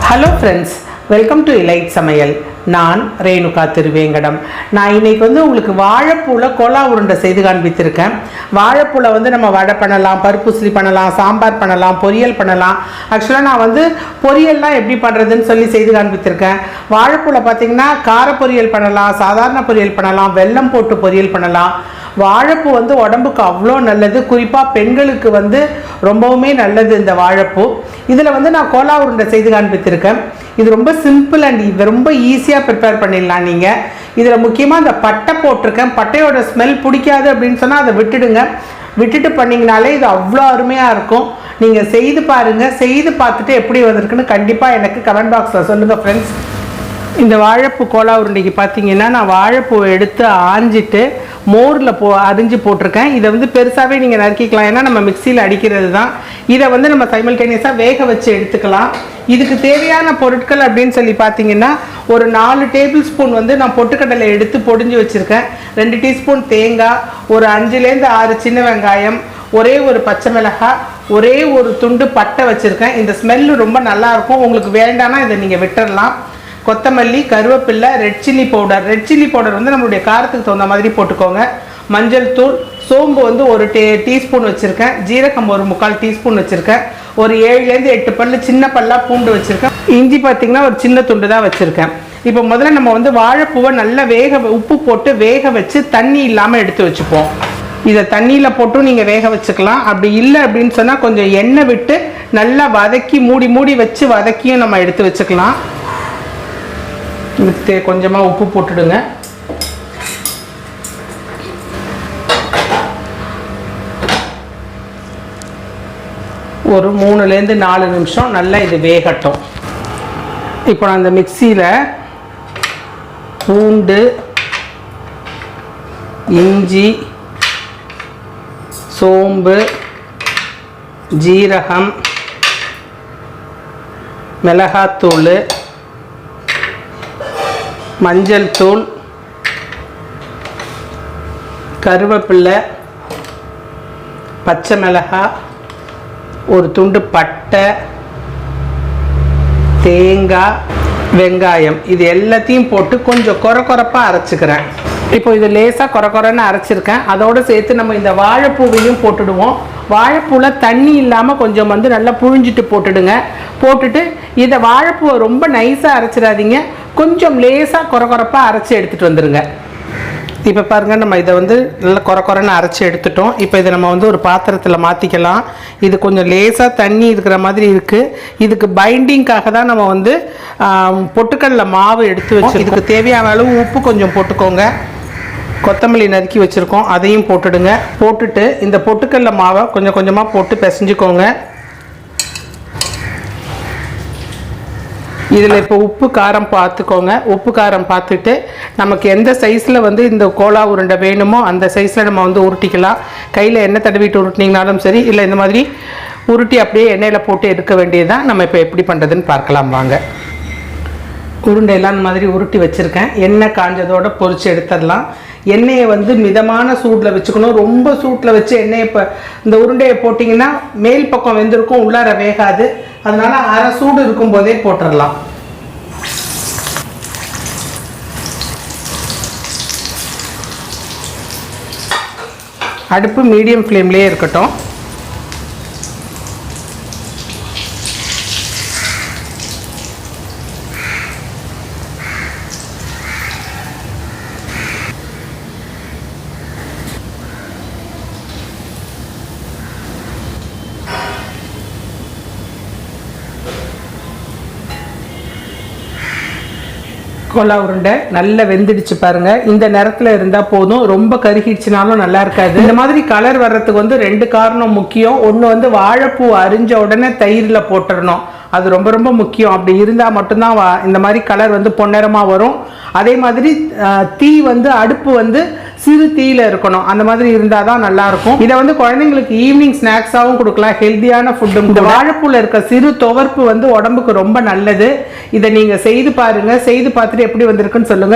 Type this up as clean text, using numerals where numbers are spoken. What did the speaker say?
Hello friends, welcome to elite சமையல். நான் ரேணுகா திருவேங்கடம். நான் இன்னைக்கு உங்களுக்கு வாழைப்பூவில் கோலா உருண்டை செய்து காண்பித்திருக்கேன். வாழைப்பூவில் நம்ம வடை பண்ணலாம், பருப்புசிலி பண்ணலாம், சாம்பார் பண்ணலாம், பொரியல் பண்ணலாம். ஆக்சுவலாக நான் பொரியல்லாம் எப்படி பண்ணுறதுன்னு சொல்லி செய்து காண்பித்திருக்கேன். வாழைப்பூவில் பார்த்தீங்கன்னா கார பொரியல் பண்ணலாம், சாதாரண பொரியல் பண்ணலாம், வெல்லம் போட்டு பொரியல் பண்ணலாம். வாழைப்பூ உடம்புக்கு அவ்வளோ நல்லது. குறிப்பாக பெண்களுக்கு ரொம்பவுமே நல்லது இந்த வாழைப்பூ. இதில் நான் கோலா உருண்டை செய்து காண்பித்திருக்கேன். இது ரொம்ப சிம்பிள் அண்ட் இது ரொம்ப ஈஸியாக ப்ரிப்பேர் பண்ணிடலாம். நீங்கள் இதில் முக்கியமாக இந்த பட்டை போட்டிருக்கேன். பட்டையோட ஸ்மெல் பிடிக்காது அப்படின்னு சொன்னால் அதை விட்டுடுங்க. விட்டுட்டு பண்ணிங்கனாலே இது அவ்வளோ அருமையாக இருக்கும். நீங்கள் செய்து பாருங்கள். செய்து பார்த்துட்டு எப்படி வந்திருக்குன்னு கண்டிப்பாக எனக்கு கமெண்ட் பாக்ஸில் சொல்லுங்கள் ஃப்ரெண்ட்ஸ். இந்த வாழைப்பூ கோலா உருண்டைக்கு பார்த்தீங்கன்னா நான் வாழைப்பூவை எடுத்து ஆஞ்சிட்டு மோரில் அரிஞ்சு போட்டிருக்கேன். இதை பெருசாகவே நீங்கள் நறுக்கிக்கலாம், ஏன்னா நம்ம மிக்சியில் அடிக்கிறது தான். இதை நம்ம சைமல்டேனியஸாக வேக வச்சு எடுத்துக்கலாம். இதுக்கு தேவையான பொருட்கள் அப்படின்னு சொல்லி பார்த்தீங்கன்னா ஒரு 4 டேபிள் ஸ்பூன் நான் பொட்டுக்கடலை எடுத்து பொடிஞ்சு வச்சுருக்கேன். 2 டீஸ்பூன் தேங்காய், ஒரு 5லேருந்து 6 சின்ன வெங்காயம், ஒரே ஒரு பச்சை மிளகாய், ஒரே ஒரு துண்டு பட்டை வச்சுருக்கேன். இந்த ஸ்மெல்லு ரொம்ப நல்லாயிருக்கும். உங்களுக்கு வேண்டாம்னா இதை நீங்கள் விட்டுடலாம். கொத்தமல்லி, கருவேப்பில்லை, ரெட் சில்லி பவுடர் நம்மளுடைய காரத்துக்கு தகுந்த மாதிரி போட்டுக்கோங்க. மஞ்சள் தூள், சோம்பு ஒரு டீஸ்பூன் வச்சுருக்கேன். ஜீரகம் ஒரு 3/4 டீஸ்பூன் வச்சுருக்கேன். ஒரு 7லேருந்து 8 பல்லு சின்ன பல்லாக பூண்டு வச்சுருக்கேன். இஞ்சி பார்த்திங்கன்னா ஒரு சின்ன துண்டு தான் வச்சுருக்கேன். இப்போ முதல்ல நம்ம வாழைப்பூவை நல்லா உப்பு போட்டு வேக வச்சு தண்ணி இல்லாமல் எடுத்து வச்சுப்போம். இதை தண்ணியில் போட்டும் நீங்கள் வேக வச்சுக்கலாம். அப்படி இல்லை அப்படின்னு சொன்னால் கொஞ்சம் எண்ணெய் விட்டு நல்லா வதக்கி மூடி வச்சு வதக்கியும் நம்ம எடுத்து வச்சுக்கலாம். கொஞ்சமாக உப்பு போட்டுடுங்க. ஒரு 3லேருந்து 4 நிமிஷம் நல்லா இது வேகட்டும். இப்போ நான் அந்த மிக்சியில் பூண்டு, இஞ்சி, சோம்பு, ஜீரகம், மிளகாத்தூள், மஞ்சள் தூள், கருவேப்பில்லை, பச்சை மிளகாய், ஒரு துண்டு பட்டை, தேங்காய், வெங்காயம், இது எல்லாத்தையும் போட்டு கொஞ்சம் கொரப்பாக அரைச்சிக்கிறேன். இப்போ இது லேசாக கொரன்னு அரைச்சிருக்கேன். அதோடு சேர்த்து நம்ம இந்த வாழைப்பூவையும் போட்டுடுவோம். வாழைப்பூவில் தண்ணி இல்லாமல் கொஞ்சம் நல்லா புழிஞ்சிட்டு போட்டுடுங்க. போட்டுட்டு இதை வாழைப்பூவை ரொம்ப நைஸாக அரைச்சிடாதீங்க, கொஞ்சம் லேசாக கொரப்பாக அரைச்சி எடுத்துகிட்டு வந்துடுங்க. இப்போ பாருங்கள், நம்ம இதை நல்லா கொரன்னு அரைச்சி எடுத்துட்டோம். இப்போ இதை நம்ம ஒரு பாத்திரத்தில் மாற்றிக்கலாம். இது கொஞ்சம் லேசாக தண்ணி இருக்கிற மாதிரி இருக்குது. இதுக்கு பைண்டிங்காக தான் நம்ம பொட்டுக்கடலை மாவு எடுத்து வச்சு இதுக்கு தேவையான அளவு உப்பு கொஞ்சம் போட்டுக்கோங்க. கொத்தமல்லி நறுக்கி வச்சுருக்கோம், அதையும் போட்டுடுங்க. போட்டுட்டு இந்த பொட்டுக்கடலை மாவை கொஞ்சம் கொஞ்சமாக போட்டு பிசைஞ்சுக்கோங்க. இதில் இப்போ உப்பு காரம் பார்த்துக்கோங்க. உப்பு காரம் பார்த்துட்டு நமக்கு எந்த சைஸில் இந்த கோலா உருண்டை வேணுமோ அந்த சைஸில் நம்ம உருட்டிக்கலாம். கையில் எண்ணெய் தடவிட்டு உருட்டினீங்கனாலும் சரி, இல்லை இந்த மாதிரி உருட்டி அப்படியே எண்ணெயில் போட்டு எடுக்க வேண்டியது தான். நம்ம இப்போ எப்படி பண்ணுறதுன்னு பார்க்கலாம் வாங்க. உருண்டையெல்லாம் இந்த மாதிரி உருட்டி வச்சுருக்கேன். எண்ணெய் காஞ்சதோடு பொரித்து எடுத்துடலாம். எண்ணெயை மிதமான சூட்டில் வச்சுக்கணும். ரொம்ப சூட்டில் வச்சு எண்ணெயை இப்போ இந்த உருண்டையை போட்டிங்கன்னா மேல் பக்கம் வெந்திருக்கும், உள்ளார வேகாது. அதனால் அரை சூடு இருக்கும்போதே போட்டுடலாம். அடுப்பு மீடியம் ஃப்ளேம்லேயே இருக்கட்டும். கோலா உருண்டை நல்லா வெந்துடுச்சு பாருங்க. இந்த நேரத்தில் இருந்தால் போதும், ரொம்ப கருகிடுச்சுனாலும் நல்லா இருக்காது. இந்த மாதிரி கலர் வர்றதுக்கு 2 காரணம் முக்கியம். ஒன்று வாழைப்பூ அரிஞ்ச உடனே தயிரில் போட்டுடணும், அது ரொம்ப ரொம்ப முக்கியம். அப்படி இருந்தால் மட்டும்தான் இந்த மாதிரி கலர் பொன்னிறமாக வரும். அதே மாதிரி தீ அடுப்பு சிறு தீயில இருக்கணும். அந்த மாதிரி இருந்தால் தான் நல்லாயிருக்கும். இதை குழந்தைங்களுக்கு ஈவினிங் ஸ்நாக்ஸாகவும் கொடுக்கலாம், ஹெல்த்தியான ஃபுட்டும். இந்த வாழைப்பூவில் இருக்க சிறு துவர்ப்பு உடம்புக்கு ரொம்ப நல்லது. இதை நீங்கள் செய்து பாருங்கள். செய்து பார்த்துட்டு எப்படி வந்திருக்குன்னு சொல்லுங்கள்.